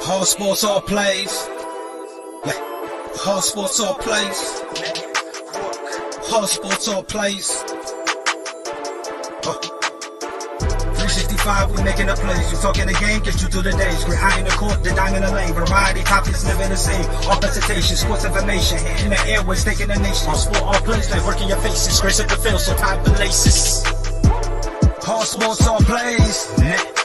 All sports, all plays. Yeah. All sports, all plays. All sports, all plays. 365, we making the plays. You talking the game, get you through the days. Great eye in the court, the dime in the lane. Variety, topics never the same. All presentation, sports information. In the airways, taking the nation. All sport, all plays, like working your faces. Grace up the field, so tie the laces. All sports, all plays. Network.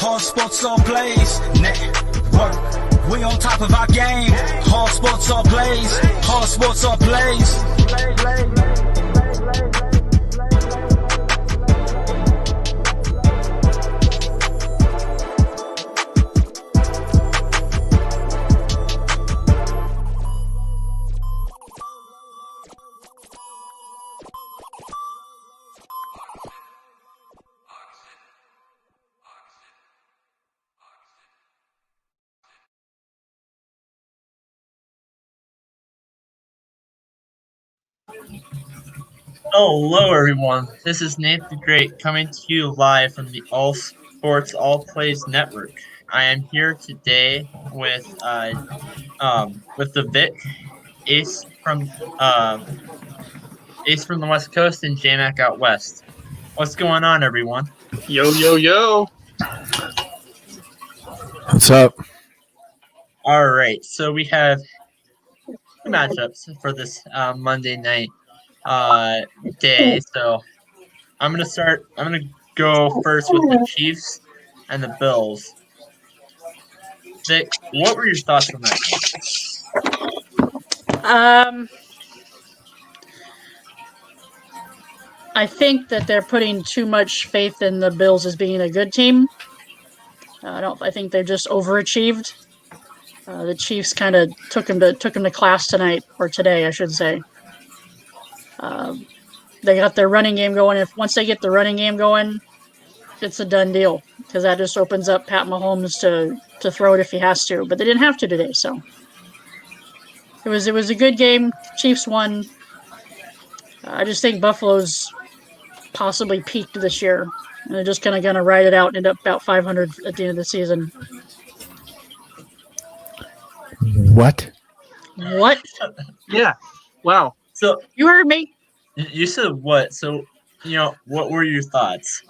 All sports, all plays. Network. We on top of our game. All sports, all plays. All sports, all plays. Hello, everyone. This is Nate the Great coming to you live from the All Sports All Plays Network. I am here today with the Vic, Ace from the West Coast, and J-Mac out west. What's going on, everyone? Yo, yo, yo. What's up? All right, so we have two matchups for this Monday night day. So I'm gonna go first with the Chiefs and the Bills. Vic, what were your thoughts on that? I think that they're putting too much faith in the Bills as being a good team. I think they've just overachieved. The Chiefs kind of took them to class tonight, or today, I should say. They got their running game going. Once they get the running game going, it's a done deal, because that just opens up Pat Mahomes to throw it if he has to. But they didn't have to today, so it was a good game. Chiefs won. I just think Buffalo's possibly peaked this year, and they're just kind of going to ride it out and end up about 500 at the end of the season. What? What? Yeah. Wow. So You heard me. you said what? So what were your thoughts?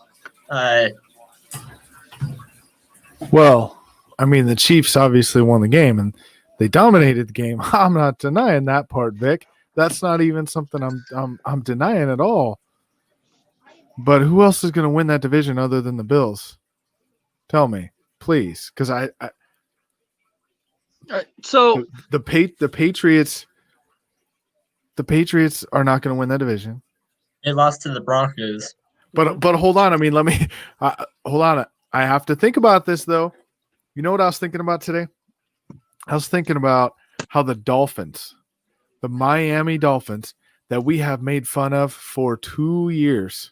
Well, I mean, the Chiefs obviously won the game, and they dominated the game. I'm not denying that part, Vic. That's not even something I'm denying at all. But who else is going to win that division other than the Bills? Tell me, please, because So the Patriots. The Patriots are not going to win that division. They lost to the Broncos. But hold on. I mean, let me hold on. I have to think about this, though. You know what I was thinking about today? I was thinking about how the Dolphins, the Miami Dolphins, that we have made fun of for 2 years,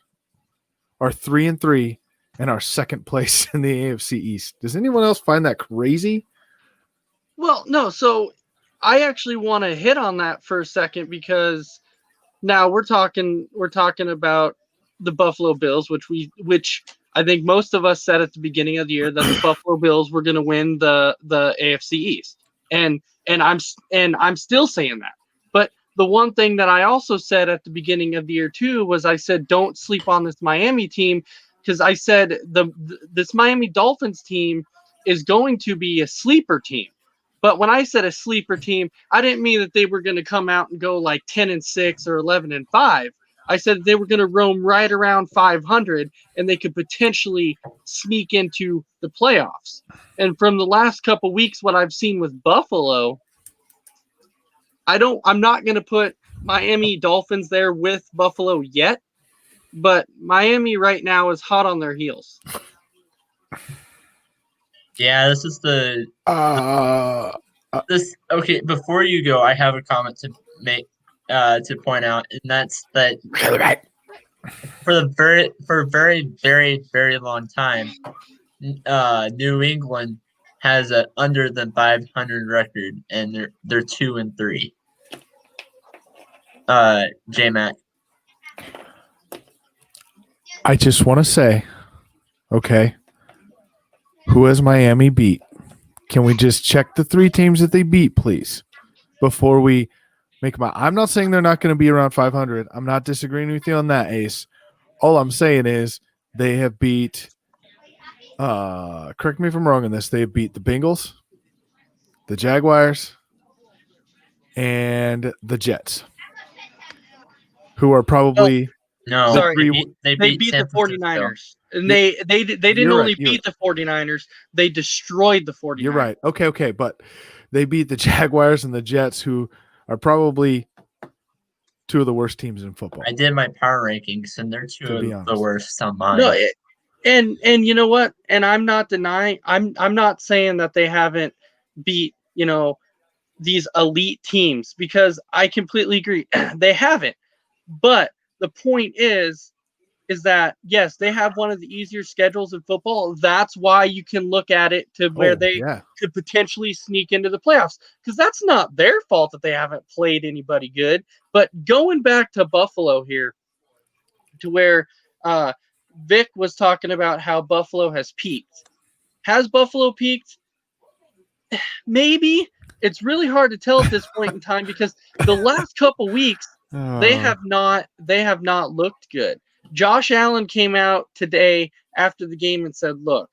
are 3-3 and are second place in the AFC East. Does anyone else find that crazy? well, no, so I actually want to hit on that for a second, because now we're talking about the Buffalo Bills, which I think most of us said at the beginning of the year that the Buffalo Bills were going to win the AFC East. And I'm still saying that. But the one thing that I also said at the beginning of the year too was, I said don't sleep on this Miami team, because I said this Miami Dolphins team is going to be a sleeper team. But when I said a sleeper team, I didn't mean that they were going to come out and go like 10-6 or 11-5. I said they were going to roam right around 500, and they could potentially sneak into the playoffs. And from the last couple weeks, what I've seen with Buffalo, I'm not going to put Miami Dolphins there with Buffalo yet, but Miami right now is hot on their heels. Yeah, this is the okay. Before you go, I have a comment to make to point out, and that's that for a very, very, very long time, New England has an under than 500 record, and they're 2-3. J-Mac. I just want to say, okay, who has Miami beat? Can we just check the 3 teams that they beat, please, before we make them out? I'm not saying they're not going to be around 500. I'm not disagreeing with you on that, Ace. All I'm saying is they have beat, correct me if I'm wrong on this, they have beat the Bengals, the Jaguars, and the Jets, who are probably No, Sorry. they They beat beat San the Francisco. 49ers. And they didn't You're only right, you're beat the 49ers, they destroyed the 49ers. You're right. Okay, but they beat the Jaguars and the Jets, who are probably 2 of the worst teams in football. I did my power rankings, and they're 2 To be of the honest. worst on mine. No, and you know what? And I'm not denying. I'm not saying that they haven't beat these elite teams, because I completely agree they haven't. But the point is that yes, they have one of the easier schedules in football. That's why you can look at it to where they could potentially sneak into the playoffs, because that's not their fault that they haven't played anybody good. But going back to Buffalo here, to where Vic was talking about how Buffalo has peaked. Has Buffalo peaked? Maybe. It's really hard to tell at this point in time, because the last couple weeks they have not looked good. Josh Allen came out today after the game and said, "Look,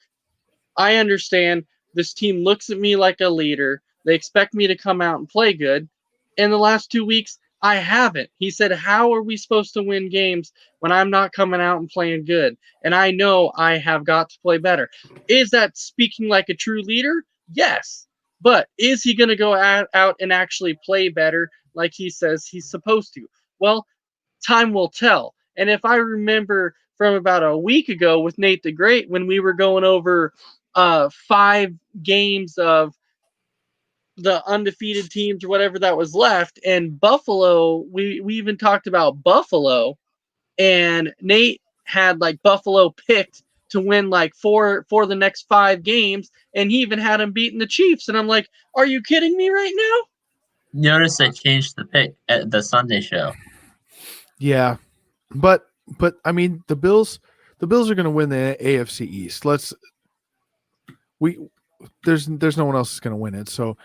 I understand this team looks at me like a leader. They expect me to come out and play good. In the last 2 weeks, I haven't." He said, "How are we supposed to win games when I'm not coming out and playing good? And I know I have got to play better." Is that speaking like a true leader? Yes. But is he going to go out and actually play better like he says he's supposed to? Well, time will tell. And if I remember from about a week ago with Nate the Great, when we were going over 5 games of the undefeated teams or whatever that was left, and Buffalo, we even talked about Buffalo, and Nate had like Buffalo picked to win like for the next 5 games, and he even had him beating the Chiefs. And I'm like, are you kidding me right now? Notice I changed the pick at the Sunday show. Yeah, but I mean the Bills are going to win the AFC East. There's no one else is going to win it. So,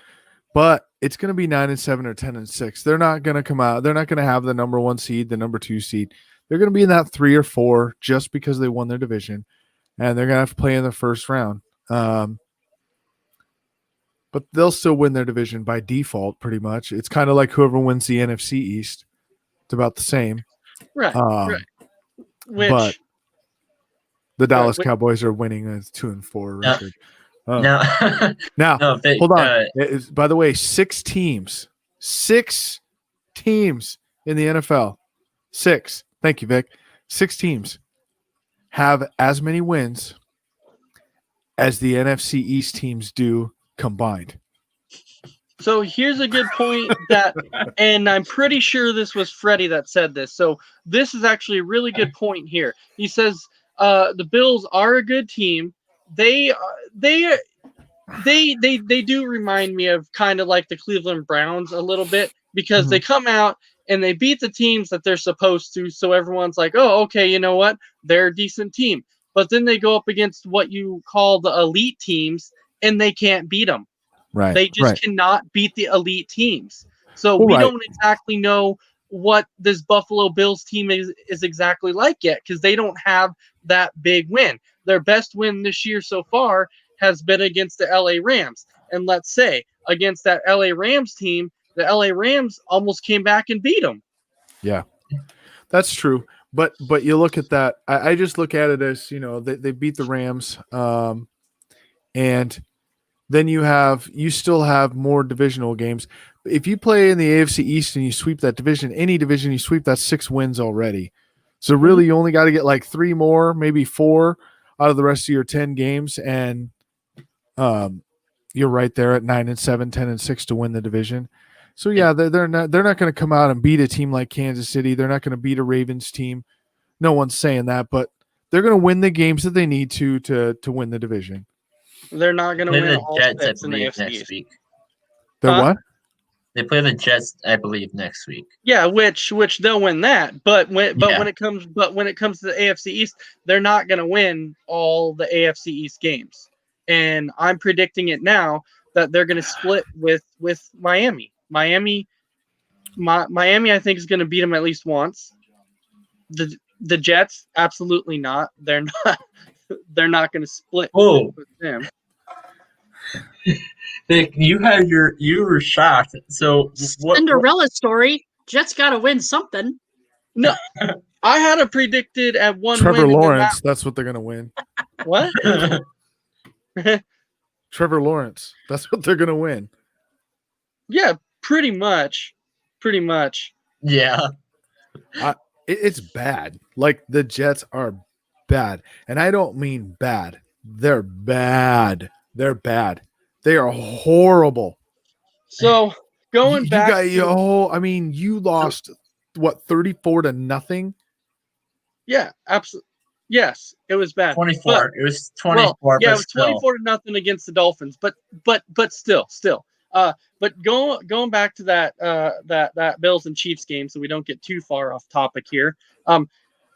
but it's going to be 9-7 or 10-6. They're not going to come out. They're not going to have the number 1 seed, the number 2 seed. They're going to be in that 3 or 4 just because they won their division, and they're going to have to play in the first round. But they'll still win their division by default, pretty much. It's kind of like whoever wins the NFC East. It's about the same. Right. Right. But the Dallas Cowboys are winning a 2-4 record. Now, hold on. By the way, 6 teams in the NFL. 6. Thank you, Vic. 6 teams have as many wins as the NFC East teams do combined. So here's a good point and I'm pretty sure this was Freddie that said this. So this is actually a really good point here. He says the Bills are a good team. They do remind me of kind of like the Cleveland Browns a little bit, because they come out and they beat the teams that they're supposed to. So everyone's like, oh, okay, you know what? They're a decent team. But then they go up against what you call the elite teams, and they can't beat them. Right. They just cannot beat the elite teams. So we don't exactly know what this Buffalo Bills team is exactly like yet, because they don't have that big win. Their best win this year so far has been against the LA Rams. And let's say against that LA Rams team, the LA Rams almost came back and beat them. Yeah, that's true. But you look at that. I just look at it as, they beat the Rams. And then you still have more divisional games. If you play in the AFC East and you sweep that division, any division you sweep, that's 6 wins already. So really you only got to get like 3 more, maybe 4 out of the rest of your 10 games. And you're right there at 9-7, 10-6 to win the division. So yeah, they're not going to come out and beat a team like Kansas City. They're not going to beat a Ravens team. No one's saying that, but they're going to win the games that they need to win the division. They're not going to win the all Jets, I six in the believe, AFC next East. week. They're what? They play the Jets, I believe, next week. Yeah, which they'll win that. But when it comes to the AFC East, they're not going to win all the AFC East games. And I'm predicting it now that they're going to split with Miami. Miami, I think, is going to beat them at least once. The Jets, absolutely not. They're not. They're not going to split Oh. with them. Vic, you were shocked. So what? Cinderella story. Jets got to win something. No, I had it predicted at one. Trevor win Lawrence, that's what they're going to win. What? Trevor Lawrence, that's what they're going to win. Yeah, pretty much. Pretty much. Yeah. It's bad. Like, the Jets are bad. And I don't mean bad. They're bad. They're bad. They are horrible. So going you back, you lost what, 34-0? Yeah, absolutely. Yes, it was bad. 24. It was 24. Well, yeah, but it was still. 24-0 against the Dolphins. But still. But going back to that Bills and Chiefs game, so we don't get too far off topic here.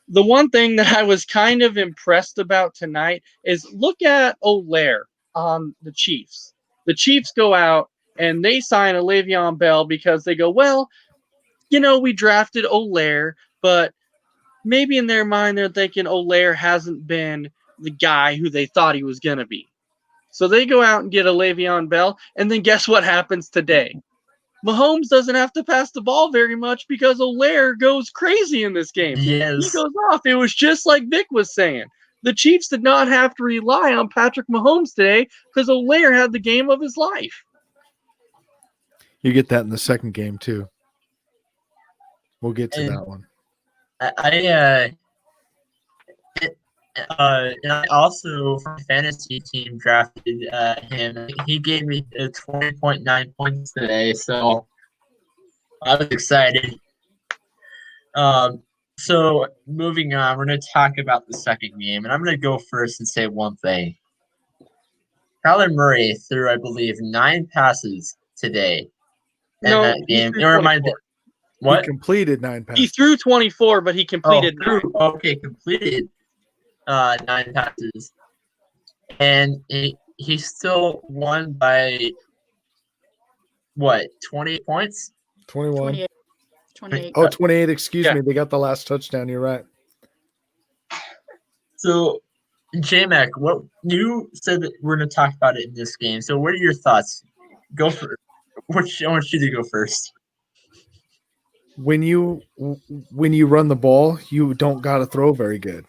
The one thing that I was kind of impressed about tonight is look at Olaire on the Chiefs. The Chiefs go out and they sign a Le'Veon Bell because they go, well, we drafted Olaire, but maybe in their mind they're thinking Olaire hasn't been the guy who they thought he was going to be. So they go out and get a Le'Veon Bell, and then guess what happens today? Mahomes doesn't have to pass the ball very much because Olaire goes crazy in this game. Yes. He goes off. It was just like Vic was saying. The Chiefs did not have to rely on Patrick Mahomes today because Olaire had the game of his life. You get that in the second game, too. We'll get to that one. And I also, for my fantasy team, drafted him. He gave me 20.9 points today, so I was excited. So moving on, we're going to talk about the second game, and I'm going to go first and say one thing. Kyler Murray threw, I believe, 9 passes today in that game. It reminded me. What? He completed 9 passes. He threw 24, but he completed 9. Okay, completed 9 passes. And he still won by, what, 20 points? 21. 28. Oh, 28, excuse Yeah. me. They got the last touchdown. You're right. So, J-Mac, what you said that we're going to talk about it in this game. So, what are your thoughts? Go for I want you to go first. When you run the ball, you don't got to throw very good.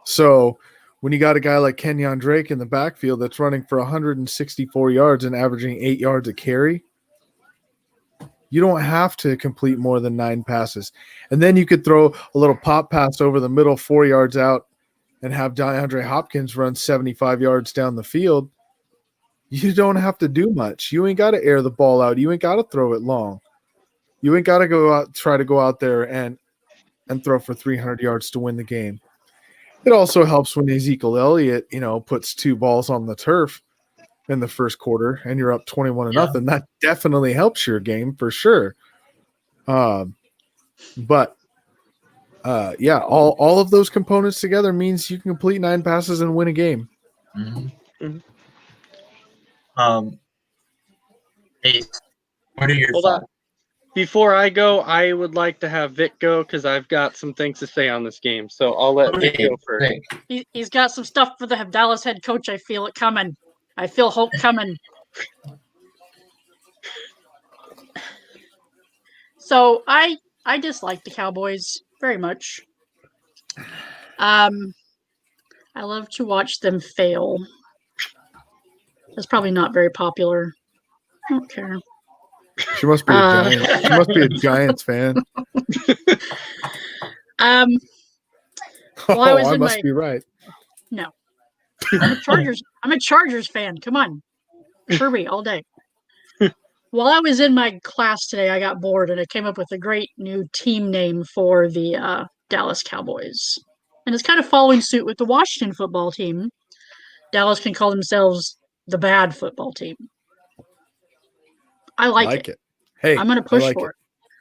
So when you got a guy like Kenyon Drake in the backfield that's running for 164 yards and averaging 8 yards a carry, you don't have to complete more than 9 passes. And then you could throw a little pop pass over the middle 4 yards out and have DeAndre Hopkins run 75 yards down the field. You don't have to do much. You ain't got to air the ball out. You ain't got to throw it long. You ain't got to try to go out there and throw for 300 yards to win the game. It also helps when Ezekiel Elliott, puts 2 balls on the turf in the first quarter and you're up 21-0. That definitely helps your game for sure. All of those components together means you can complete 9 passes and win a game. Mm-hmm. Ace, what are your Hold thoughts? on. Before I go, I would like to have Vic go because I've got some things to say on this game. So I'll let Vic go first. He's got some stuff for the Dallas head coach. I feel it coming. I feel hope coming. So I dislike the Cowboys very much. I love to watch them fail. That's probably not very popular. I don't care. She must be a Giants. She must be a Giants fan. Well, I must be right. No. I'm a Chargers fan. Come on. Kirby all day. While I was in my class today, I got bored and I came up with a great new team name for the Dallas Cowboys. And it's kind of following suit with the Washington football team. Dallas can call themselves the bad football team. I like it. Hey, I'm going to push for it.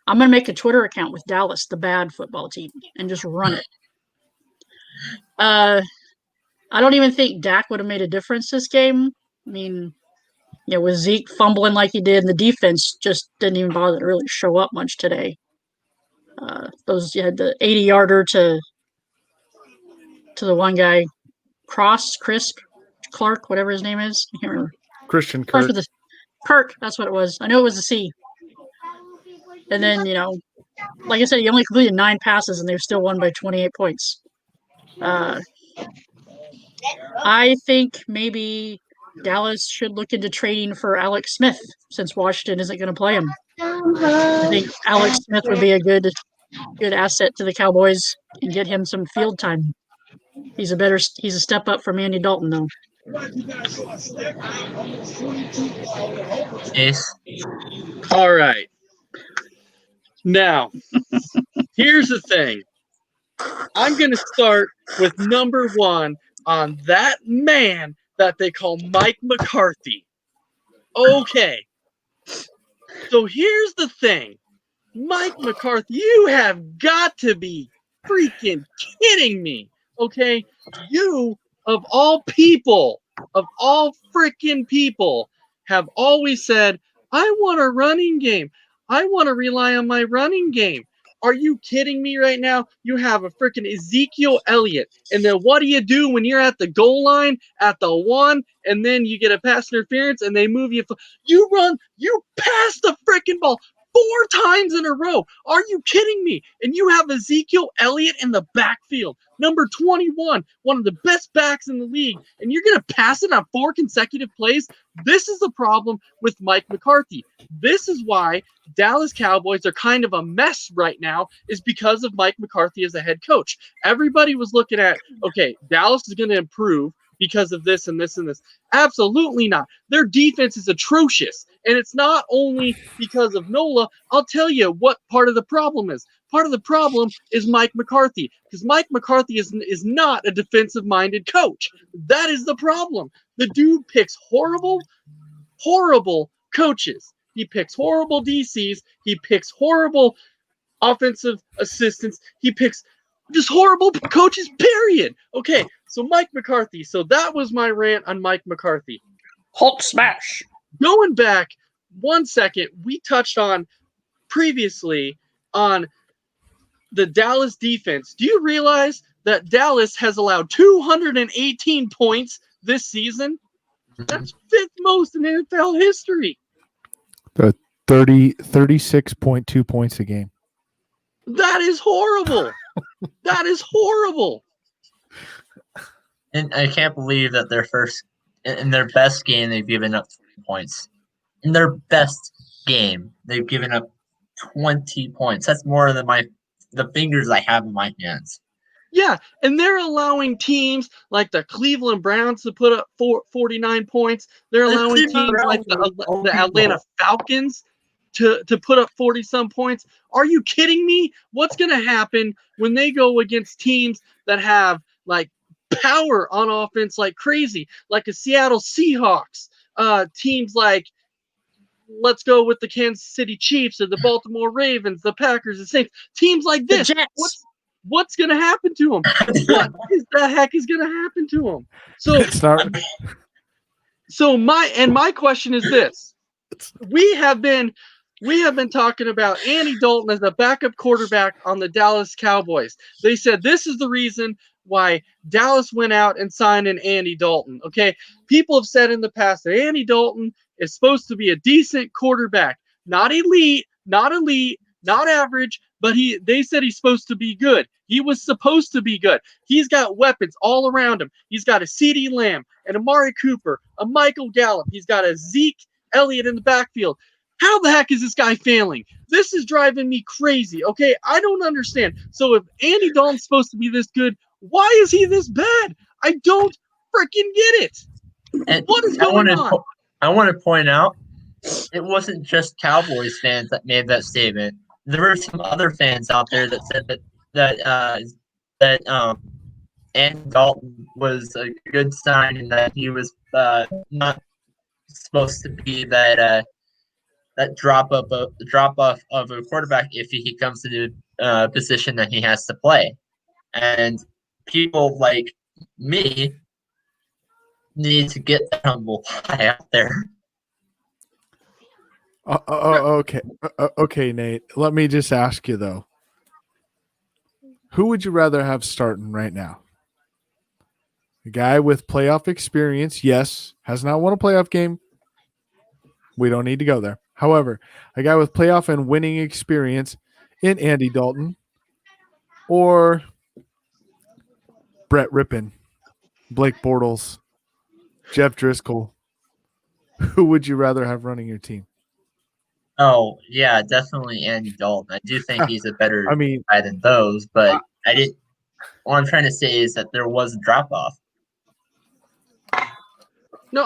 I'm going to make a Twitter account with Dallas, the bad football team, and just run it. I don't even think Dak would have made a difference this game. I mean, with Zeke fumbling like he did, and the defense just didn't even bother to really show up much today. You had the 80-yarder to the one guy, Crisp, Clark, whatever his name is. I can't remember. Christian Kirk. Kirk, that's what it was. I know it was a C. And then, like I said, he only completed 9 passes, and they still won by 28 points. I think maybe Dallas should look into trading for Alex Smith since Washington isn't going to play him. I think Alex Smith would be a good asset to the Cowboys and get him some field time. He's a step up from Andy Dalton, though. Ace. All right. Now, here's the thing. I'm going to start with number 1 on that man that they call Mike McCarthy. Okay. So here's the thing. Mike McCarthy, you have got to be freaking kidding me. Okay? You, of all people, of all freaking people, have always said, I want a running game. I want to rely on my running game. Are you kidding me right now? You have a freaking Ezekiel Elliott. And then what do you do when you're at the goal line at the 1 and then you get a pass interference and they move you? You pass the freaking ball 4 times in a row. Are you kidding me? And you have Ezekiel Elliott in the backfield, number 21, one of the best backs in the league, and you're going to pass it on 4 consecutive plays? This is the problem with Mike McCarthy. This is why Dallas Cowboys are kind of a mess right now, is because of Mike McCarthy as a head coach. Everybody was looking at, okay, Dallas is going to improve because of this and this and this. Absolutely not. Their defense is atrocious. And it's not only because of Nola. I'll tell you what part of the problem is. Part of the problem is Mike McCarthy, because Mike McCarthy is not a defensive-minded coach. That is the problem. The dude picks horrible coaches. He picks horrible DCs. He picks horrible offensive assistants. He picks just horrible coaches, period. Okay, so Mike McCarthy. So that was my rant on Mike McCarthy. Hulk smash. Going back 1 second, we touched on previously on the Dallas defense. Do you realize that Dallas has allowed 218 points this season? That's 5th most in NFL history. 36.2 points a game. That is horrible. That is horrible. And I can't believe that in their best game, they've given up 20 points. In their best game, they've given up 20 points. That's more than the fingers I have in my hands. Yeah, and they're allowing teams like the Cleveland Browns to put up 49 points. They're allowing teams like the Atlanta Falcons to put up 40-some points. Are you kidding me? What's going to happen when they go against teams that have like power on offense like crazy, like a Seattle Seahawks, teams like, let's go with the Kansas City Chiefs or the Baltimore Ravens, the Packers, the Saints, teams like this? What's going to happen to them? What the heck is going to happen to them? So my question is this: we have been talking about Andy Dalton as a backup quarterback on the Dallas Cowboys. They said this is the reason why Dallas went out and signed an Andy Dalton. Okay, people have said in the past that Andy Dalton is supposed to be a decent quarterback, not elite, not average, but they said he's supposed to be good. He was supposed to be good. He's got weapons all around him. He's got a CeeDee Lamb, an Amari Cooper, a Michael Gallup. He's got a Zeke Elliott in the backfield. How the heck is this guy failing? This is driving me crazy, okay? I don't understand. So if Andy Dalton's supposed to be this good, why is he this bad? I don't freaking get it. And what is going on? I want to point out, it wasn't just Cowboys fans that made that statement. There were some other fans out there that said that Andy Dalton was a good sign and that he was not supposed to be that drop off of a quarterback if he comes to the position that he has to play. And people like me need to get that humble pie out there. Okay. Okay, Nate. Let me just ask you though. Who would you rather have starting right now? A guy with playoff experience, yes, has not won a playoff game. We don't need to go there. However, a guy with playoff and winning experience in Andy Dalton or Brett Rippon, Blake Bortles, Jeff Driscoll. Who would you rather have running your team? Oh yeah, definitely Andy Dalton. I do think he's a better I mean, guy than those, but I didn't. All I'm trying to say is that there was a drop off. No,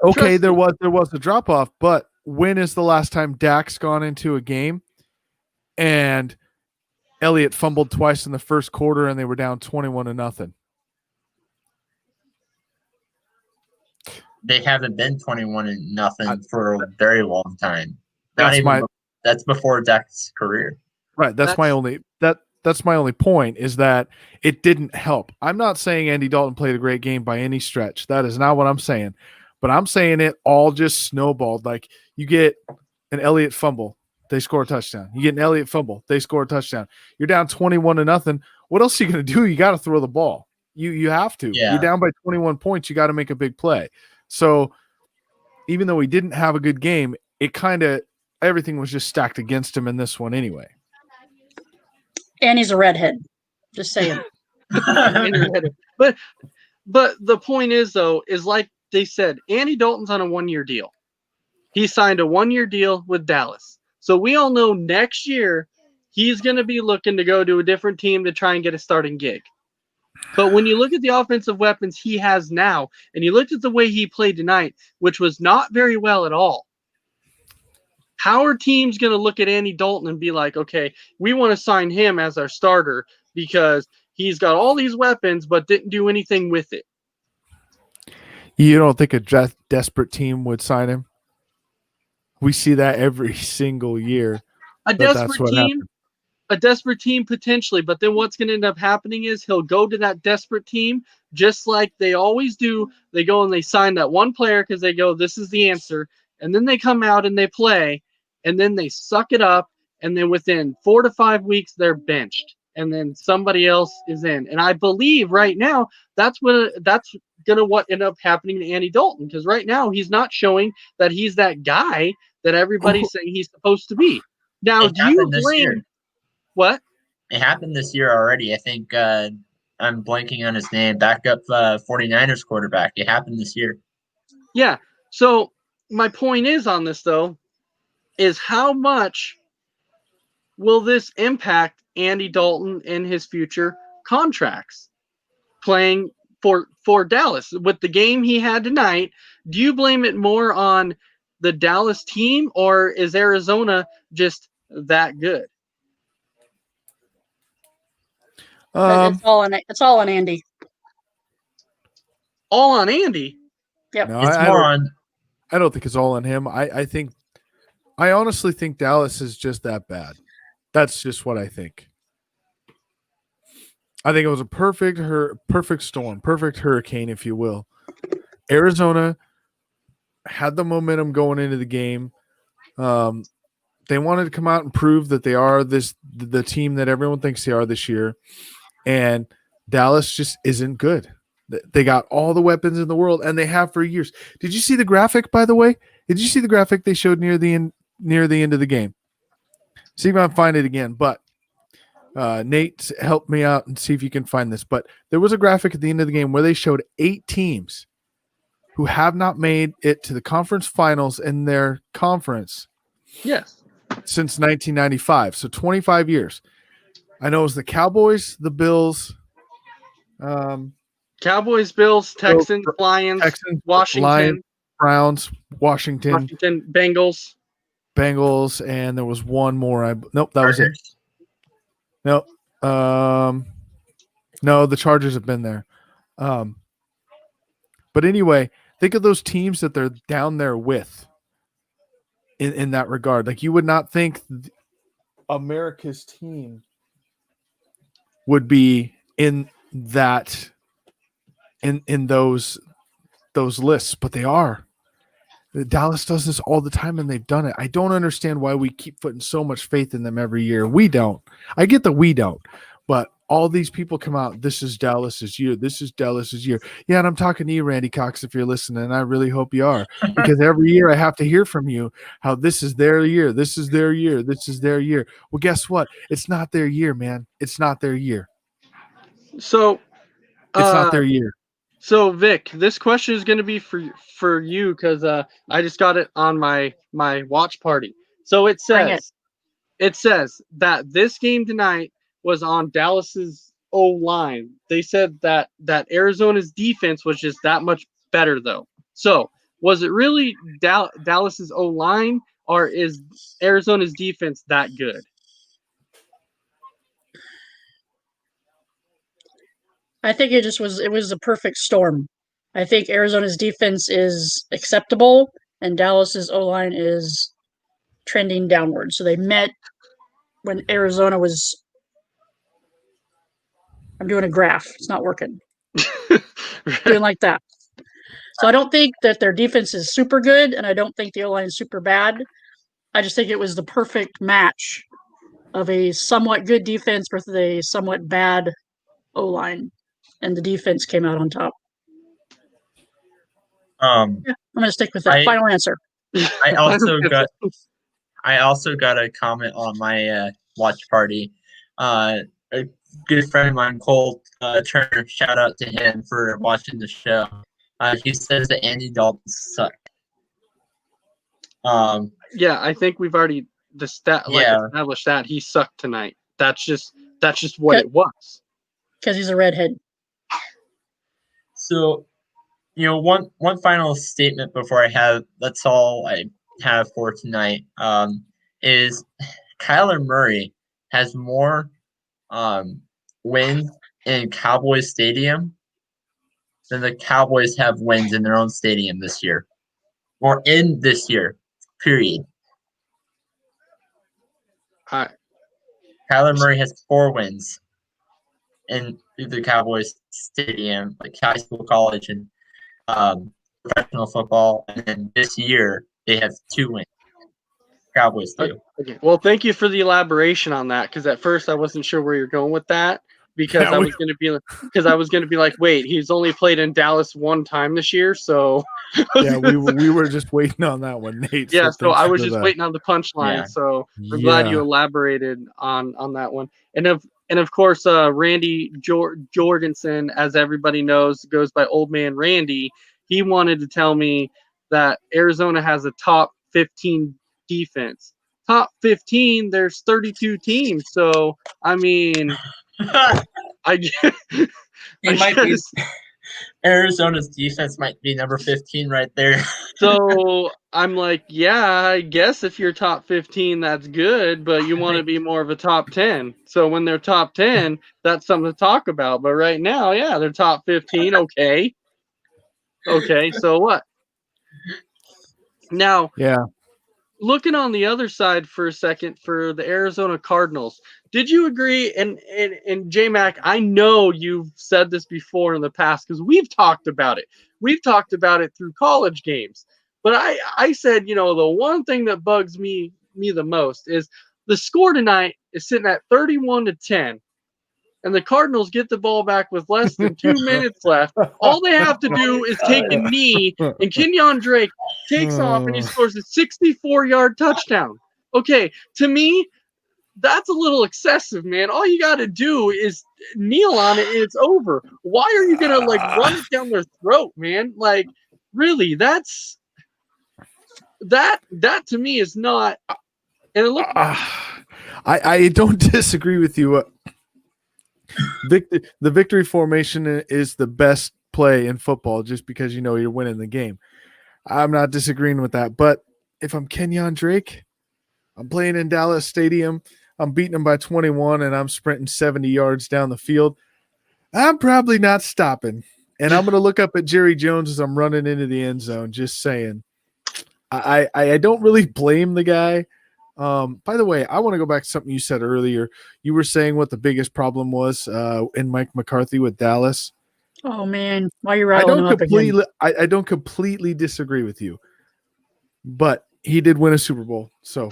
okay, Trust there me. was a drop off, but when is the last time Dak's gone into a game and Elliott fumbled twice in the first quarter and they were down 21-0? They haven't been 21-0 for a very long time. That's That's before Dak's career. Right. That's my only point is that it didn't help. I'm not saying Andy Dalton played a great game by any stretch. That is not what I'm saying. But I'm saying it all just snowballed. Like you get an Elliott fumble, they score a touchdown. You get an Elliott fumble, they score a touchdown. You're down 21-0. What else are you going to do? You got to throw the ball. You have to. Yeah. You're down by 21 points. You got to make a big play. So even though he didn't have a good game, it kind of everything was just stacked against him in this one anyway. And he's a redhead. Just saying. but the point is though, is like they said, Andy Dalton's on a 1-year deal. He signed a 1-year deal with Dallas. So we all know next year he's going to be looking to go to a different team to try and get a starting gig. But when you look at the offensive weapons he has now, and you looked at the way he played tonight, which was not very well at all, how are teams going to look at Andy Dalton and be like, okay, we want to sign him as our starter because he's got all these weapons but didn't do anything with it? You don't think a desperate team would sign him? We see that every single year. A desperate team potentially, but then what's going to end up happening is he'll go to that desperate team just like they always do. They go and they sign that one player because they go, this is the answer. And then they come out and they play, and then they suck it up, and then within 4 to 5 weeks, they're benched. And then somebody else is in. And I believe right now that's what end up happening to Andy Dalton, because right now he's not showing that he's that guy that everybody's saying he's supposed to be. Now, do you blame what? It happened this year already. I think I'm blanking on his name. Backup 49ers quarterback. It happened this year. Yeah. So my point is on this though, is how much will this impact Andy Dalton in his future contracts playing for Dallas with the game he had tonight? Do you blame it more on the Dallas team, or is Arizona just that good? It's all on Andy. All on Andy? Yep. No, It's I more don't, on. I don't think it's all on him. I honestly think Dallas is just that bad. That's just what I think. I think it was a perfect storm, perfect hurricane, if you will. Arizona had the momentum going into the game. They wanted to come out and prove that they are the team that everyone thinks they are this year. And Dallas just isn't good. They got all the weapons in the world, and they have for years. Did you see the graphic, by the way? Did you see the graphic they showed near the end of the game? See if I can find it again. But Nate, help me out and see if you can find this. But there was a graphic at the end of the game where they showed 8 teams who have not made it to the conference finals in their conference. Yes. Since 1995, so 25 years. I know it was the Cowboys, the Bills, Cowboys, Bills, Texans, Lions, Washington, Lions, Browns, Washington, Bengals, and there was one more. Nope, that was it. Nope. No, the Chargers have been there. But anyway, think of those teams that they're down there with. In that regard, like you would not think America's team would be in that in those lists, but they are. Dallas does this all the time, and they've done it. I don't understand why we keep putting so much faith in them every year. We don't. I get that we don't, but all these people come out. This is Dallas's year. This is Dallas's year. Yeah, and I'm talking to you, Randy Cox, if you're listening. And I really hope you are, because every year I have to hear from you how this is their year. This is their year. This is their year. Well, guess what? It's not their year, man. It's not their year. So It's not their year. So Vic, this question is going to be for you because I just got it on my watch party. So it says that this game tonight was on Dallas's O line. They said that Arizona's defense was just that much better though. So was it really Dallas's O line, or is Arizona's defense that good? I think it was a perfect storm. I think Arizona's defense is acceptable and Dallas's O-line is trending downward. So they met when Arizona was I'm doing a graph. It's not working. Doing like that. So I don't think that their defense is super good and I don't think the O-line is super bad. I just think it was the perfect match of a somewhat good defense versus a somewhat bad O-line. And the defense came out on top. I'm going to stick with that. Final answer. I also got a comment on my watch party. A good friend of mine, Cole Turner, shout out to him for watching the show. He says that Andy Dalton sucked. Yeah, I think we've already established that he sucked tonight. That's just what it was. Because he's a redhead. So, one final statement before that's all I have for tonight, is Kyler Murray has more wins in Cowboys Stadium than the Cowboys have wins in their own stadium this year. Or in this year, period. Kyler Murray has 4 wins in the Cowboys Stadium, like high school, college, and professional football. And then this year, they have 2 wins. Cowboys do. Okay. Well, thank you for the elaboration on that, because at first I wasn't sure where you're going with that. Because I was going to be like, wait, he's only played in Dallas 1 time this year, so yeah, we were just waiting on that one, Nate. Yeah, so I was just waiting on the punchline. Yeah. So I'm glad you elaborated on that one. And of course, Randy Jorgensen, as everybody knows, goes by Old Man Randy. He wanted to tell me that Arizona has a top 15 defense. Top 15, there's 32 teams. So I mean. Arizona's defense might be number 15 right there. So I'm like, yeah, I guess if you're top 15, that's good, but you want to be more of a top 10. So when they're top 10, that's something to talk about. But right now, yeah, they're top 15. Okay, so what? Now, yeah. Looking on the other side for a second for the Arizona Cardinals, did you agree? And J-Mac, I know you've said this before in the past because we've talked about it. We've talked about it through college games. But I said, the one thing that bugs me the most is the score tonight is sitting at 31-10. And the Cardinals get the ball back with less than 2 minutes left. All they have to do is take a knee, and Kenyon Drake takes off, and he scores a 64-yard touchdown. Okay, to me, that's a little excessive, man. All you got to do is kneel on it, and it's over. Why are you going to, run it down their throat, man? Really, that to me is not – and it looked I don't disagree with you. The victory formation is the best play in football just because you're winning the game. I'm not disagreeing with that. But if I'm Kenyon Drake, I'm playing in Dallas Stadium, I'm beating them by 21, and I'm sprinting 70 yards down the field, I'm probably not stopping. And I'm going to look up at Jerry Jones as I'm running into the end zone, just saying. I don't really blame the guy. By the way, I want to go back to something you said earlier. You were saying what the biggest problem was in Mike McCarthy with Dallas. Oh man, why are you rattling him up again? I don't completely disagree with you. but he did win a Super Bowl. So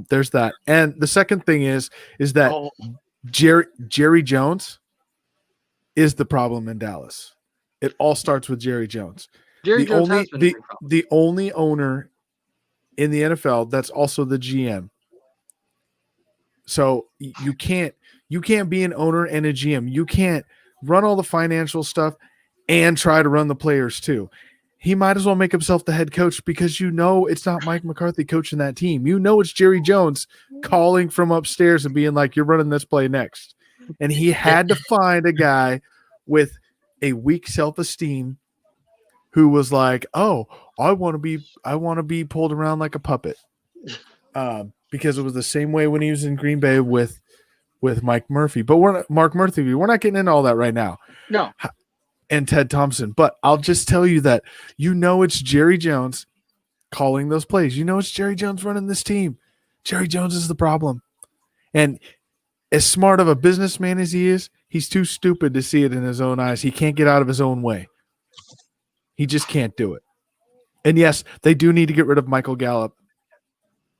there's that. And the second thing is that Oh, Jerry Jones is the problem in Dallas. It all starts with Jerry Jones. Jerry The Jones only has been a big problem. the only owner in the NFL that's also the GM. So you can't be an owner and a GM. You can't run all the financial stuff and try to run the players too. He might as well make himself the head coach because it's not Mike McCarthy coaching that team. It's Jerry Jones calling from upstairs and being like, "You're running this play next." And he had to find a guy with a weak self-esteem who was like, "Oh, I want to be pulled around like a puppet." Because it was the same way when he was in Green Bay with Mike Murphy. But we're not getting into all that right now. No. And Ted Thompson. But I'll just tell you that it's Jerry Jones calling those plays. It's Jerry Jones running this team. Jerry Jones is the problem. And as smart of a businessman as he is, he's too stupid to see it in his own eyes. He can't get out of his own way. He just can't do it. And yes, they do need to get rid of Michael Gallup.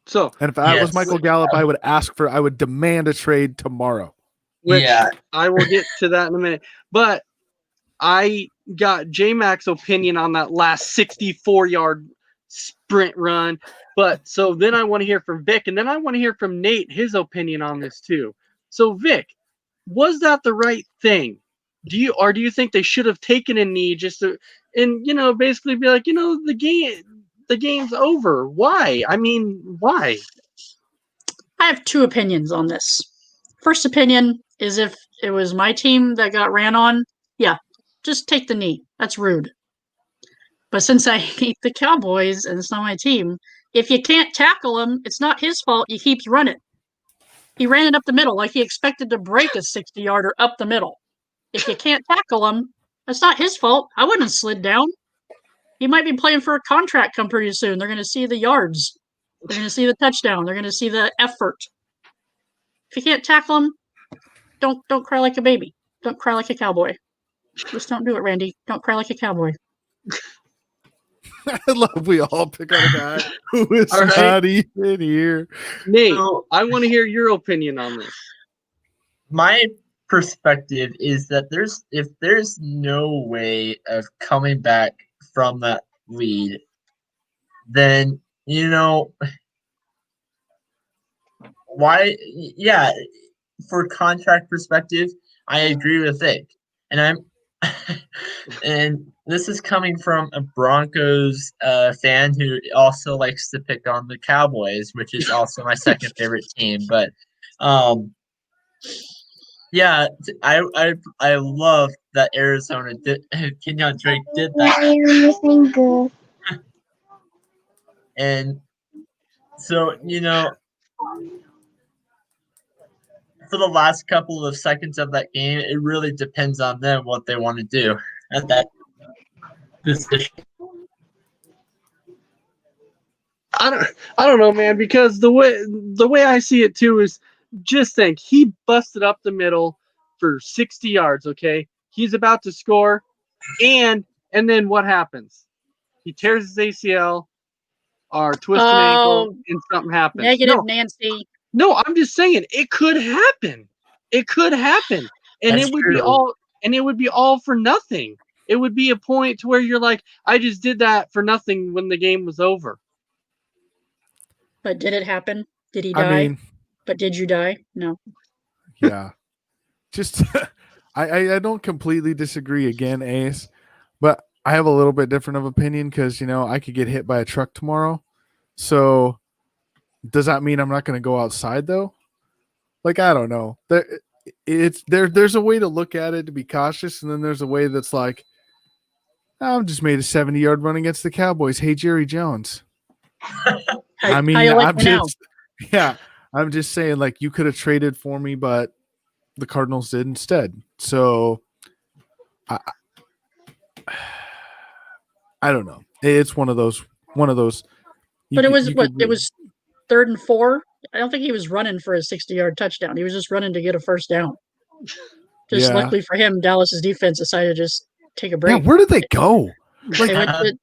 So, And if I Yes. was Michael Gallup, I would demand a trade tomorrow. which Yeah. I will get to that in a minute. But I got J-Mac's opinion on that last 64-yard sprint run. But so then I want to hear from Vic, and then I want to hear from Nate, his opinion on this too. So Vic, was that the right thing? Do you think they should have taken a knee just to, and basically be like, the game's over? Why? I mean, why? I have two opinions on this. First opinion is if it was my team that got ran on, yeah, just take the knee. That's rude. But since I hate the Cowboys and it's not my team, if you can't tackle him, it's not his fault. He keeps running. He ran it up the middle like he expected to break a 60-yarder up the middle. If you can't tackle him, that's not his fault. I wouldn't have slid down. He might be playing for a contract come pretty soon. They're going to see the yards. They're going to see the touchdown. They're going to see the effort. If you can't tackle him, don't cry like a baby. Don't cry like a cowboy. Just don't do it, Randy. Don't cry like a cowboy. I love we all pick on a guy who is All right. not even here. Nate, So, I want to hear your opinion on this. my perspective is that if there's no way of coming back from that lead, then why? Yeah, for contract perspective, I agree with Vic, and I'm and this is coming from a Broncos fan who also likes to pick on the Cowboys, which is also my second favorite team. But yeah, I love that Arizona Kenyon Drake did that, and so for the last couple of seconds of that game, it really depends on them what they want to do at that position. I don't know, man, because the way I see it too is, just think, he busted up the middle for 60 yards, okay? He's about to score, and then what happens? He tears his ACL or twists an ankle, and something happens. Negative Nancy. No, I'm just saying it could happen. It could happen, and That's it would true. be all, and it would be all for nothing. It would be a point to where you're like, I just did that for nothing when the game was over. But did it happen? Did he die? I mean, But did you die? No. yeah. Just I don't completely disagree again, Ace, but I have a little bit different of opinion because I could get hit by a truck tomorrow. So does that mean I'm not going to go outside though? Like, I don't know. There's a way to look at it to be cautious, and then there's a way that's like, I've just made a 70-yard run against the Cowboys. Hey, Jerry Jones. I mean, how you like I'm me now? yeah, I'm just saying, like, you could have traded for me, but the Cardinals did instead. So I don't know. It's one of those. But it was what? It was 3rd and 4. I don't think he was running for a 60-yard touchdown. He was just running to get a first down. Just Yeah. luckily for him, Dallas's defense decided to just take a Yeah, break. where did they go? They,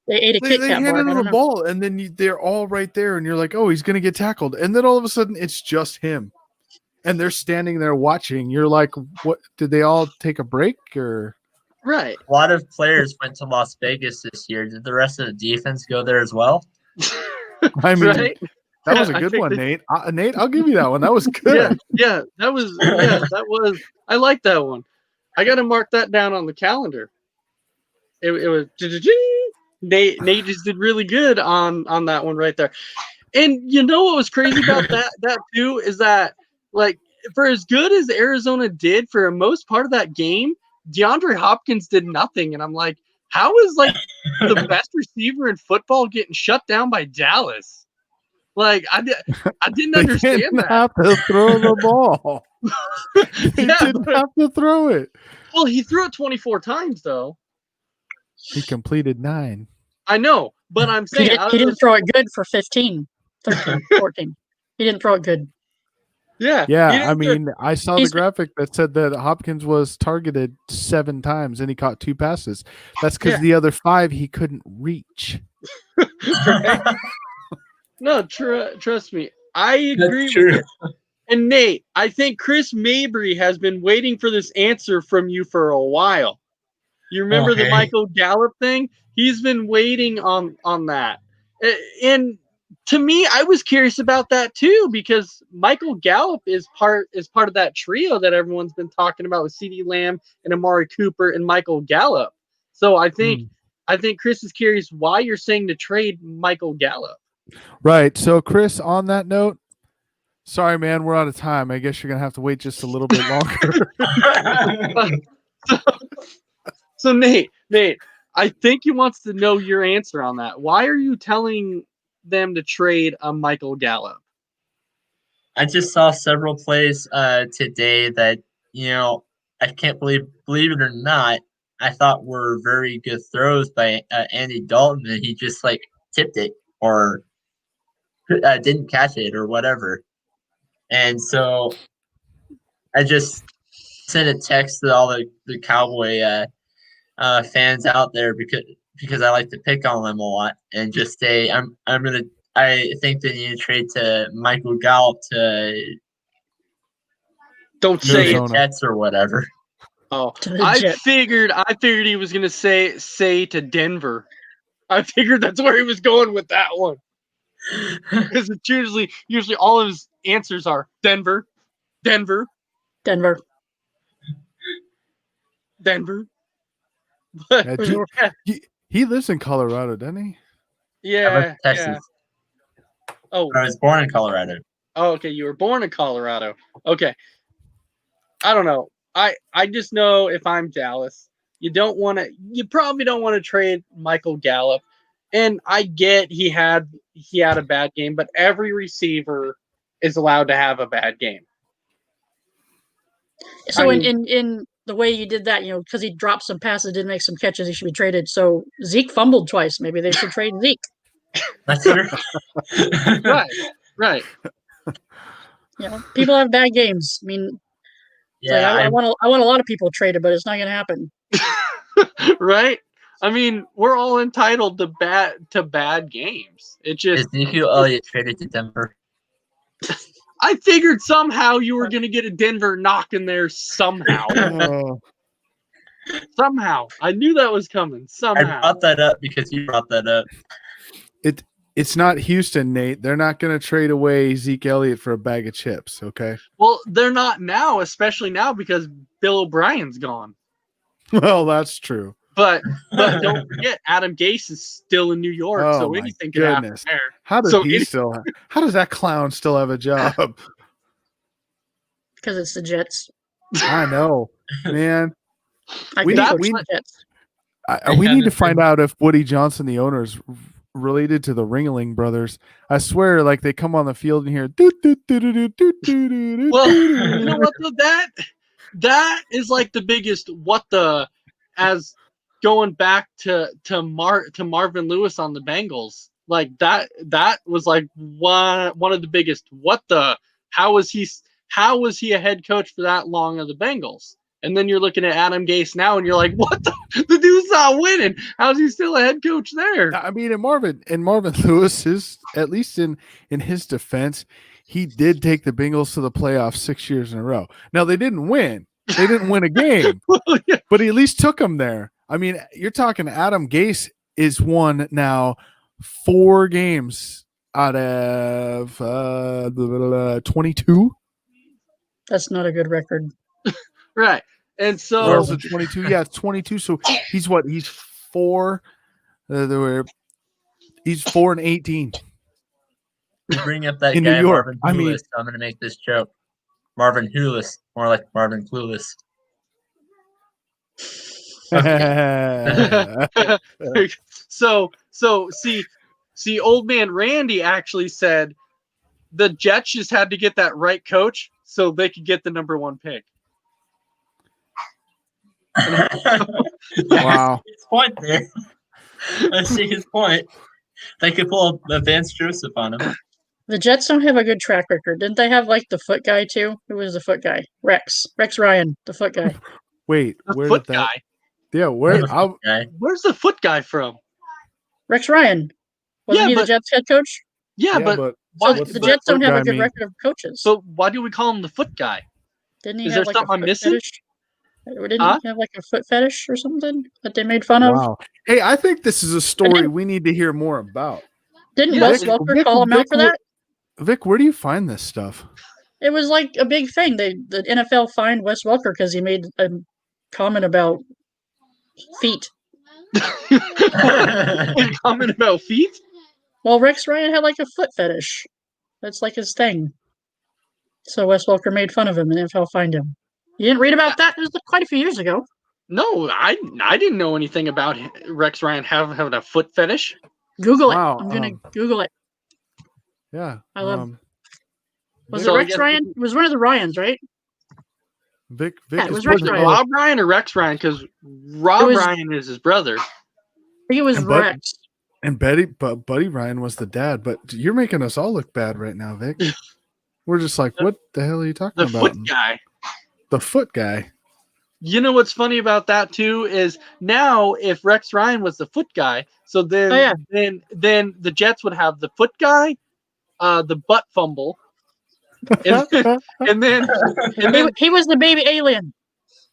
they ate a They Kit Kat hand bar. I him don't the know. ball, and then they're all right there, and you're like, "Oh, he's gonna get tackled," and then all of a sudden, it's just him, and they're standing there watching. You're like, "What? Did they all take a break, or?" Right. A lot of players went to Las Vegas this year. Did the rest of the defense go there as well? I mean, Right? that was Yeah, a I good think one, they- Nate. Nate, I'll give you that one. That was good. Yeah, that was. I like that one. I got to mark that down on the calendar. It was Nate just did really good on that one right there. And you know what was crazy about that too is that, like, for as good as Arizona did for most part of that game, DeAndre Hopkins did nothing, and I'm like, how is like the best receiver in football getting shut down by Dallas? Like, I didn't They understand didn't that. have to throw the ball. They Yeah, didn't have to throw it. well, he threw it 24 times though. He completed 9. I know, but I'm He, saying did, out he of didn't those- throw it good for 15, 13, 14. He didn't throw it good. yeah, he Yeah, didn't I throw- mean, I saw the He's- graphic that said that Hopkins was targeted 7 times and he caught 2 passes. That's because Yeah. the other 5 he couldn't reach. no, trust me, I agree That's with true. you. And Nate, I think Chris Mabry has been waiting for this answer from you for a while. You remember the Okay. Michael Gallup thing? He's been waiting on that. And to me, I was curious about that too, because Michael Gallup is part of that trio that everyone's been talking about with CeeDee Lamb and Amari Cooper and Michael Gallup. So I think Chris is curious why you're saying to trade Michael Gallup. Right. So, Chris, on that note, sorry, man, we're out of time. I guess you're going to have to wait just a little bit longer. So Nate, I think he wants to know your answer on that. Why are you telling them to trade a Michael Gallup? I just saw several plays today that, I can't believe it or not, I thought were very good throws by Andy Dalton, and he just like tipped it or didn't catch it or whatever. And so I just sent a text to all the Cowboy fans out there because I like to pick on them a lot and just say I think they need to trade to Michael Gallup to Don't the say it. Arizona. Jets or whatever. Oh, To the I Jets. figured he was gonna say to Denver. I figured that's where he was going with that one. Because it's usually all of his answers are Denver, Denver, Denver. Denver. Yeah, he lives in Colorado, doesn't he? I Yeah, went to Texas. yeah. Oh, I was born in Colorado. oh, okay. You were born in Colorado. Okay. I don't know. I just know if I'm Dallas, you probably don't want to trade Michael Gallup. And I get he had a bad game, but every receiver is allowed to have a bad game. So I in the way you did that, because he dropped some passes, didn't make some catches, he should be traded. So Zeke fumbled twice. Maybe they should trade Zeke. That's true. Right. People have bad games. I mean, Yeah, I want a lot of people traded, but it's not going to happen. Right? I mean, we're all entitled to bad games. It just Ezekiel Elliott traded to Denver. I figured somehow you were gonna get a Denver knock in there somehow. Oh, Somehow. I knew that was coming. I Somehow. brought that up because you brought that up. it's not Houston, Nate. They're not going to trade away Zeke Elliott for a bag of chips, okay? Well, they're not now, especially now because Bill O'Brien's gone. Well, that's true. But don't forget, Adam Gase is still in New York, Oh, so my anything could happen goodness. there. How does So he it- still? How does that clown still have a job? Because it's the Jets. I know, man. I We can need- coach we- the Jets. We need to find out if Woody Johnson, the owner, is related to the Ringling brothers. I swear, like they come on the field and hear. Well, you know what though? That is like the biggest as going back to Marvin Lewis on the Bengals. Like that was like one of the biggest how was he a head coach for that long of the Bengals? And then you're looking at Adam Gase now, and you're like, "What the dude's not winning? How's he still a head coach there?" I mean, and Marvin Lewis is, at least in his defense, he did take the Bengals to the playoffs 6 years in a row. Now they didn't win. They didn't win a game, Yeah. but he at least took them there. I mean, you're talking Adam Gase is won now 4 games out of 22. That's not a good record. Right. And Or so is it 22? Yeah, it's 22. So he's what? He's 4. He's 4-18. You bring up that In guy New York, Marvin I mean- Clueless. I'm gonna make this joke. Marvin Clueless, more like Marvin Clueless. so see, old man Randy actually said the Jets just had to get that right coach so they could get the number 1 pick. Wow. His point there. I see his point. They could pull a Vance Joseph on him. The Jets don't have a good track record. Didn't they have like the foot guy too? Who was the foot guy? Rex Ryan, the foot guy. Wait, The where foot did that? guy. Yeah, where? Guy. Where's the foot guy from? Rex Ryan. Wasn't Yeah, he the but- Jets head coach? Yeah, but So what's the the Jets don't foot have a guy good mean? record of coaches. so why do we call him the foot guy? Didn't he is have there like a something I'm foot missing? fetish? Or didn't Huh? he have like a foot fetish or something that they made fun of? Wow. Hey, I think this is a story we need to hear more about. Didn't Yeah, Wes Vic- Welker call him out for that? Vic, where do you find this stuff? It was like a big thing. The NFL fined Wes Welker because he made a comment about feet. Comment about feet? Well, Rex Ryan had like a foot fetish. That's like his thing. So Wes Welker made fun of him and the NFL fined him. You didn't read about that? It was quite a few years ago. No, I didn't know anything about Rex Ryan having a foot fetish. Google it. Wow, I'm gonna Google it. Yeah. I love- Was So it I Rex guess- Ryan? It was one of the Ryans, right? Vic Yeah, it is was Rex Was it pretty- Ryan. Rob Ryan or Rex Ryan? Because Rob It was- Ryan is his brother. I think it was And Bud- Rex. And Buddy Ryan was the dad, but you're making us all look bad right now, Vic. We're just like, what the hell are you talking The about? foot guy. The foot guy. You know what's funny about that too is now if Rex Ryan was the foot guy, so then Oh, yeah. then the Jets would have the foot guy, the butt fumble, and then He was the baby alien.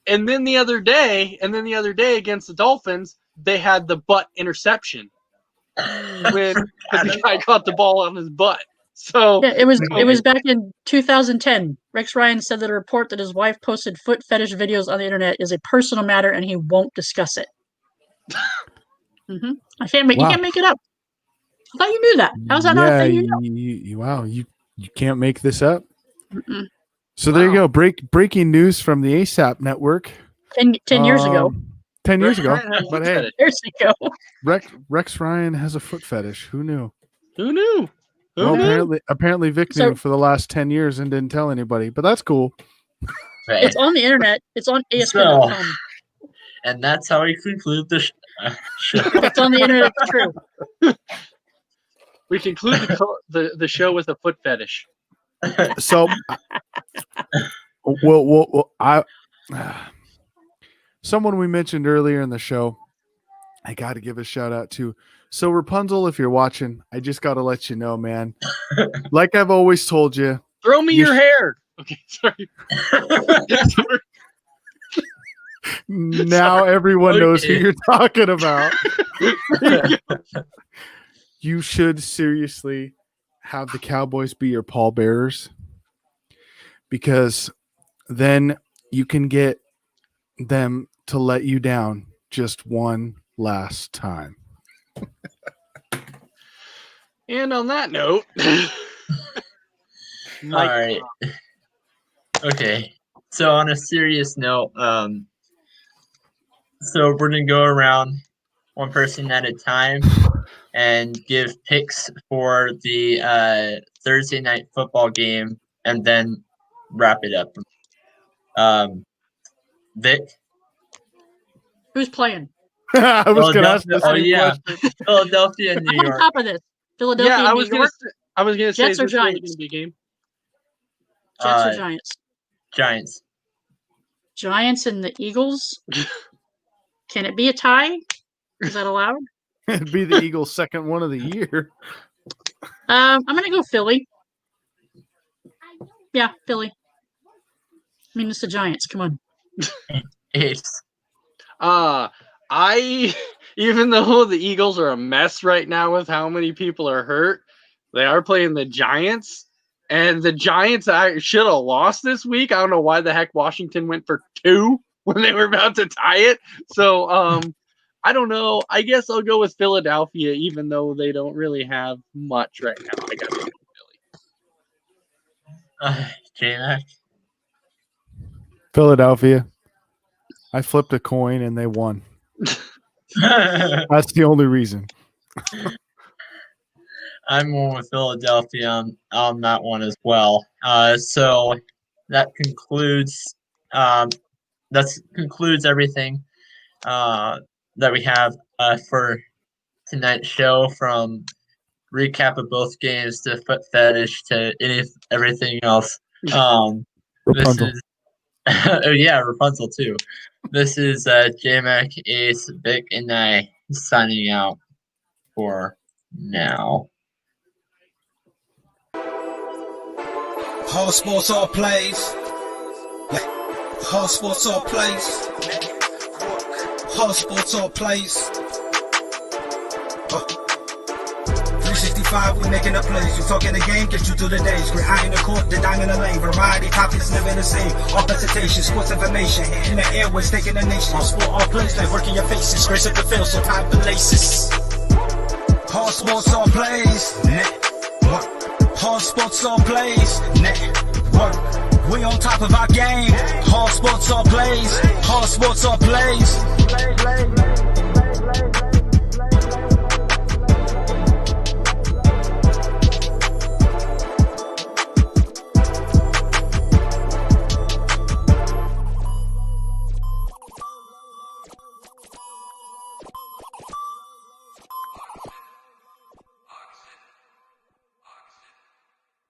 and then the other day against the Dolphins, they had the butt interception when the guy caught the ball on his butt. So Yeah, it was back in 2010. Rex Ryan said that a report that his wife posted foot fetish videos on the internet is a personal matter and he won't discuss it. You can't make it up. I thought you knew that. How's that not a thing you know? Wow, you can't make this up. Mm-mm. So there you Wow. go. Breaking news from the ASAP network. 10 years ago. 10 years Rex ago. Ryan had a But foot hey, fetish. Years ago. Rex Ryan has a foot fetish. Who knew? Who knew? Who Well, knew? apparently Vic So- knew for the last 10 years and didn't tell anybody, but that's cool. Right. It's on the internet. It's on ASPN.com. And that's how we conclude the show. It's on the internet. It's true. We conclude the show with a foot fetish. So, well, someone we mentioned earlier in the show, I got to give a shout out to. So Rapunzel, if you're watching, I just got to let you know, man. Like I've always told you, Throw me You your hair. Okay, sorry. now everyone knows who Okay. you're talking about. You should seriously have the Cowboys be your pallbearers, because then you can get them to let you down just one last time. And on that note, All right. Okay. So on a serious note, so we're gonna go around one person at a time and give picks for the Thursday night football game, and then wrap it up. Vic, Who's playing? I was going to ask the Philadelphia- oh, same yeah. question. Philadelphia, New I'm on York. top of this. Philadelphia, yeah, I New was gonna York. say, Jets is or this really Giants? gonna be a game? Jets or Uh, Giants? Giants. Giants and the Eagles. Can it be a tie? Is that allowed? It'd be the Eagles' second one of the year. I'm gonna go Philly. Yeah, Philly. I mean, it's the Giants. Come on. Ace. I even though the Eagles are a mess right now with how many people are hurt, they are playing the Giants, and the Giants should have lost this week. I don't know why the heck Washington went for 2 when they were about to tie it. So I don't know. I guess I'll go with Philadelphia, even though they don't really have much right now. I got to go with Philly. J-Mac. Philadelphia. I flipped a coin and they won. That's the only reason. I'm going with Philadelphia on that one as well. So that concludes everything that we have for tonight's show, from recap of both games to foot fetish to everything else. Rapunzel. Oh yeah, Rapunzel too. This is J-Mac, Ace, Vic, and I signing out for now. All sports, all plays. All sports, all plays. All sports, all plays. 365, we making the plays. You talking the game, get you through the days. Great eye in the court, the dime in the lane. Variety, topics never the same. All presentation, sports information. In the airways, taking the nation. All sport, all plays, like working your faces. Grace up the field, so tie the laces. All sports, all plays. Network. All sports, all plays. Network. We on top of our game. All sports, all plays. All sports, all plays.